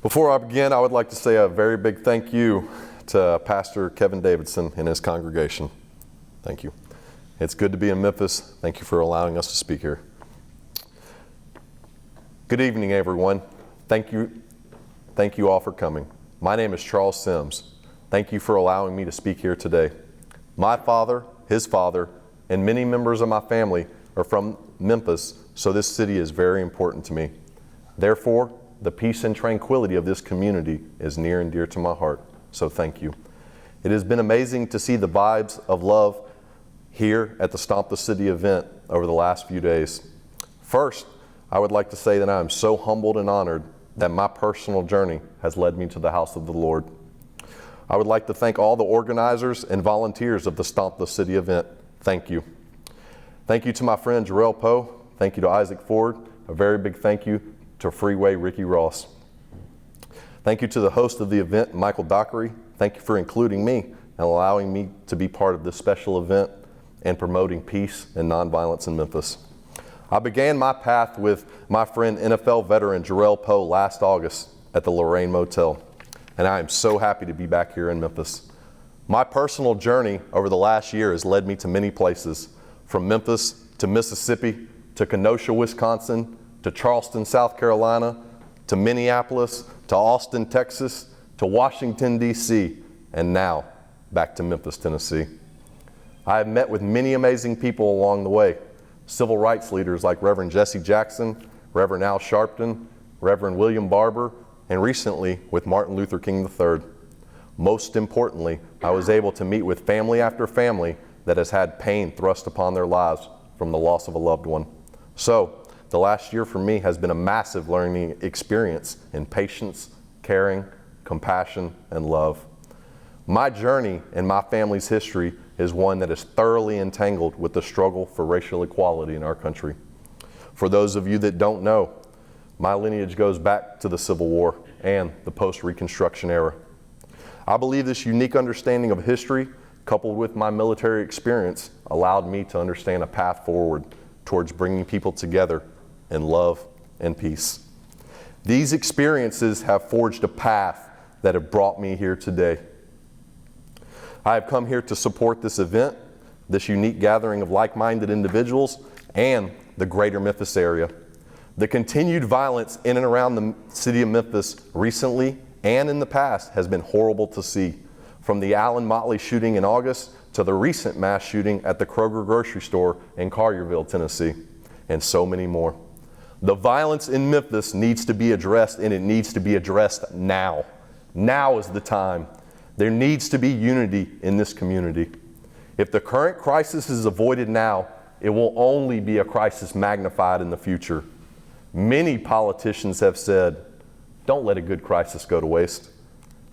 Before I begin, I would like to say a very big thank you to Pastor Kevin Davidson and his congregation. Thank you. It's good to be in Memphis. Thank you for allowing us to speak here. Good evening, everyone. Thank you all for coming. My name is Charles Sims. Thank you for allowing me to speak here today. My father, his father, and many members of my family are from Memphis, so this city is very important to me. Therefore, the peace and tranquility of this community is near and dear to my heart, so thank you. It has been amazing to see the vibes of love here at the Stomp the City event over the last few days. First, I would like to say that I am so humbled and honored that my personal journey has led me to the house of the Lord. I would like to thank all the organizers and volunteers of the Stomp the City event. Thank you. Thank you to my friend Jarrell Poe. Thank you to Isaac Ford. A very big thank you to Freeway Ricky Ross. Thank you to the host of the event, Michael Dockery. Thank you for including me and allowing me to be part of this special event and promoting peace and nonviolence in Memphis. I began my path with my friend NFL veteran Jarrell Poe last August at the Lorraine Motel, and I am so happy to be back here in Memphis. My personal journey over the last year has led me to many places, from Memphis to Mississippi, to Kenosha, Wisconsin, to Charleston, South Carolina, to Minneapolis, to Austin, Texas, to Washington, D.C., and now back to Memphis, Tennessee. I have met with many amazing people along the way. Civil rights leaders like Reverend Jesse Jackson, Reverend Al Sharpton, Reverend William Barber, and recently with Martin Luther King III. Most importantly, I was able to meet with family after family that has had pain thrust upon their lives from the loss of a loved one. So, the last year for me has been a massive learning experience in patience, caring, compassion, and love. My journey and my family's history is one that is thoroughly entangled with the struggle for racial equality in our country. For those of you that don't know, my lineage goes back to the Civil War and the post-Reconstruction era. I believe this unique understanding of history, coupled with my military experience, allowed me to understand a path forward towards bringing people together in love and peace. These experiences have forged a path that have brought me here today. I have come here to support this event, this unique gathering of like-minded individuals, and the greater Memphis area. The continued violence in and around the city of Memphis recently and in the past has been horrible to see, from the Allen Motley shooting in August to the recent mass shooting at the Kroger grocery store in Collierville, Tennessee, and so many more. The violence in Memphis needs to be addressed, and it needs to be addressed now. Now is the time. There needs to be unity in this community. If the current crisis is avoided now, it will only be a crisis magnified in the future. Many politicians have said, don't let a good crisis go to waste.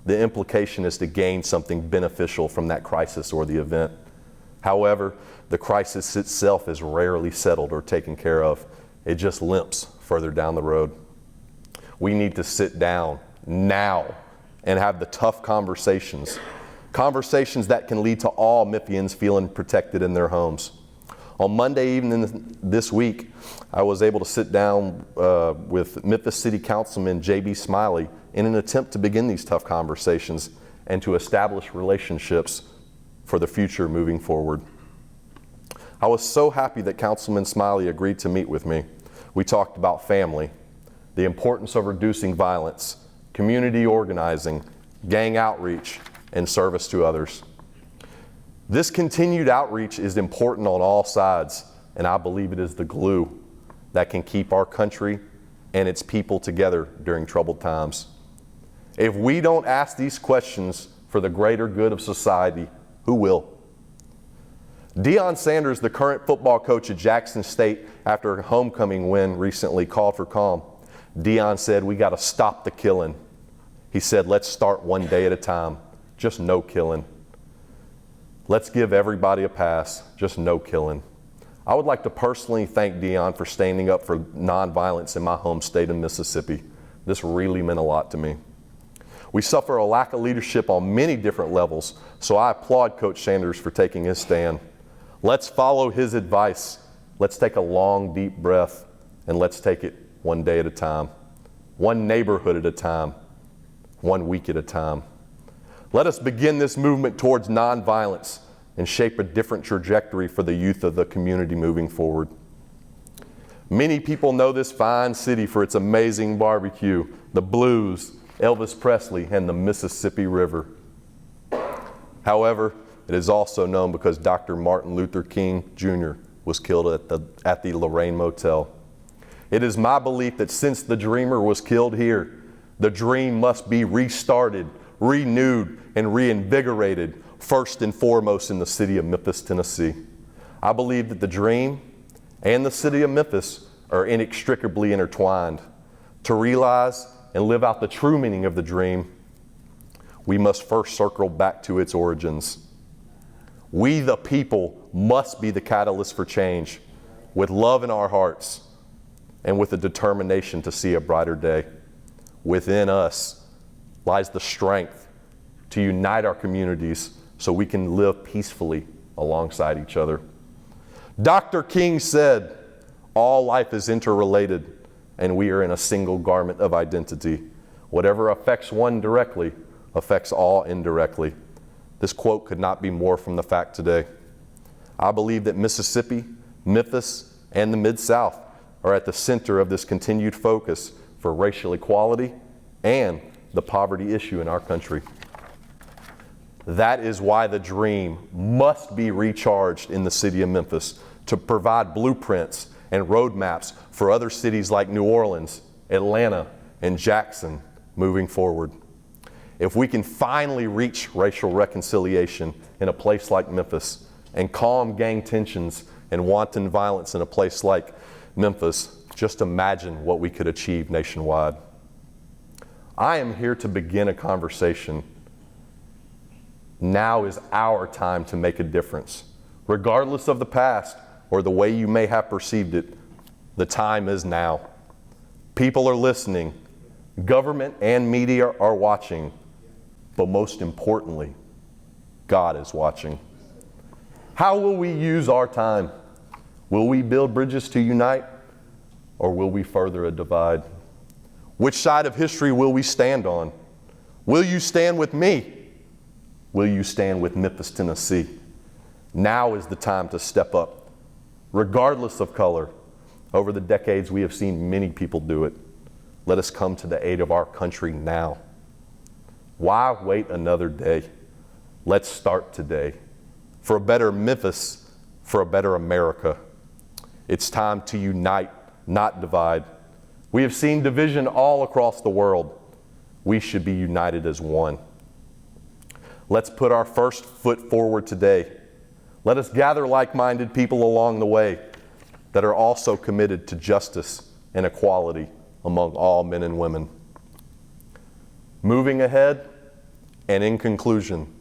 The implication is to gain something beneficial from that crisis or the event. However, the crisis itself is rarely settled or taken care of. It just limps further down the road. We need to sit down now and have the tough conversations that can lead to all Memphians feeling protected in their homes. On Monday evening this week, I was able to sit down with Memphis City Councilman J.B. Smiley in an attempt to begin these tough conversations and to establish relationships for the future moving forward. I was so happy that Councilman Smiley agreed to meet with me. We talked about family, the importance of reducing violence, community organizing, gang outreach, and service to others. This continued outreach is important on all sides, and I believe it is the glue that can keep our country and its people together during troubled times. If we don't ask these questions for the greater good of society, who will? Deion Sanders, the current football coach at Jackson State, after a homecoming win recently, called for calm. Deion said, we got to stop the killing. He said, let's start one day at a time, just no killing. Let's give everybody a pass, just no killing. I would like to personally thank Deion for standing up for nonviolence in my home state of Mississippi. This really meant a lot to me. We suffer a lack of leadership on many different levels, so I applaud Coach Sanders for taking his stand. Let's follow his advice. Let's take a long, deep breath, and let's take it one day at a time, one neighborhood at a time, one week at a time. Let us begin this movement towards nonviolence and shape a different trajectory for the youth of the community moving forward. Many people know this fine city for its amazing barbecue, the blues, Elvis Presley, and the Mississippi River. However, it is also known because Dr. Martin Luther King Jr. was killed at the Lorraine Motel. It is my belief that since the dreamer was killed here, the dream must be restarted, renewed, and reinvigorated, first and foremost in the city of Memphis, Tennessee. I believe that the dream and the city of Memphis are inextricably intertwined. To realize and live out the true meaning of the dream, we must first circle back to its origins. We, the people, must be the catalyst for change, with love in our hearts and with a determination to see a brighter day. Within us lies the strength to unite our communities so we can live peacefully alongside each other. Dr. King said, "All life is interrelated, and we are in a single garment of identity. Whatever affects one directly affects all indirectly." This quote could not be more from the fact today. I believe that Mississippi, Memphis, and the Mid-South are at the center of this continued focus for racial equality and the poverty issue in our country. That is why the dream must be recharged in the city of Memphis to provide blueprints and roadmaps for other cities like New Orleans, Atlanta, and Jackson moving forward. If we can finally reach racial reconciliation in a place like Memphis and calm gang tensions and wanton violence in a place like Memphis, just imagine what we could achieve nationwide. I am here to begin a conversation. Now is our time to make a difference. Regardless of the past or the way you may have perceived it, the time is now. People are listening. Government and media are watching. But most importantly, God is watching. How will we use our time? Will we build bridges to unite, or will we further a divide? Which side of history will we stand on? Will you stand with me? Will you stand with Memphis, Tennessee? Now is the time to step up, regardless of color. Over the decades, we have seen many people do it. Let us come to the aid of our country now. Why wait another day? Let's start today. For a better Memphis, for a better America. It's time to unite, not divide. We have seen division all across the world. We should be united as one. Let's put our first foot forward today. Let us gather like-minded people along the way that are also committed to justice and equality among all men and women. Moving ahead, and in conclusion,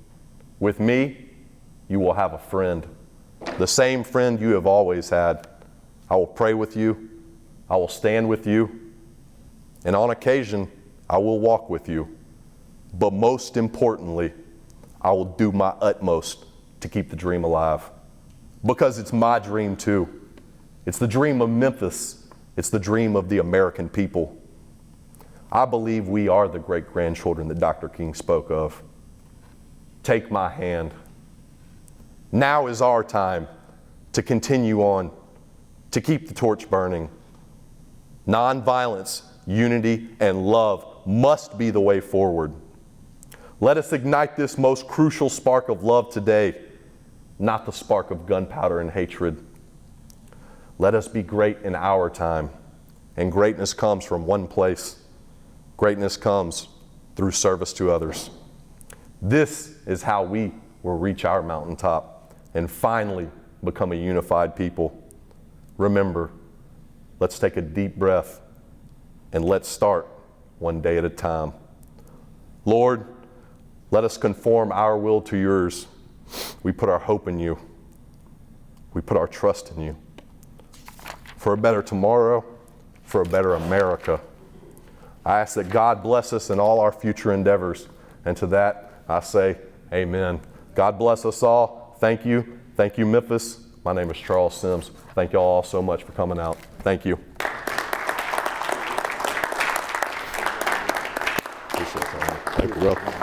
with me, you will have a friend, the same friend you have always had. I will pray with you, I will stand with you, and on occasion, I will walk with you. But most importantly, I will do my utmost to keep the dream alive. Because it's my dream too. It's the dream of Memphis. It's the dream of the American people. I believe we are the great-grandchildren that Dr. King spoke of. Take my hand. Now is our time to continue on, to keep the torch burning. Nonviolence, unity, and love must be the way forward. Let us ignite this most crucial spark of love today, not the spark of gunpowder and hatred. Let us be great in our time, and greatness comes from one place. Greatness comes through service to others. This is how we will reach our mountaintop and finally become a unified people. Remember, let's take a deep breath and let's start one day at a time. Lord, let us conform our will to yours. We put our hope in you. We put our trust in you. For a better tomorrow, for a better America. I ask that God bless us in all our future endeavors. And to that, I say, amen. God bless us all. Thank you. Thank you, Memphis. My name is Charles Sims. Thank you all so much for coming out. Thank you. Appreciate that. Thank you, brother.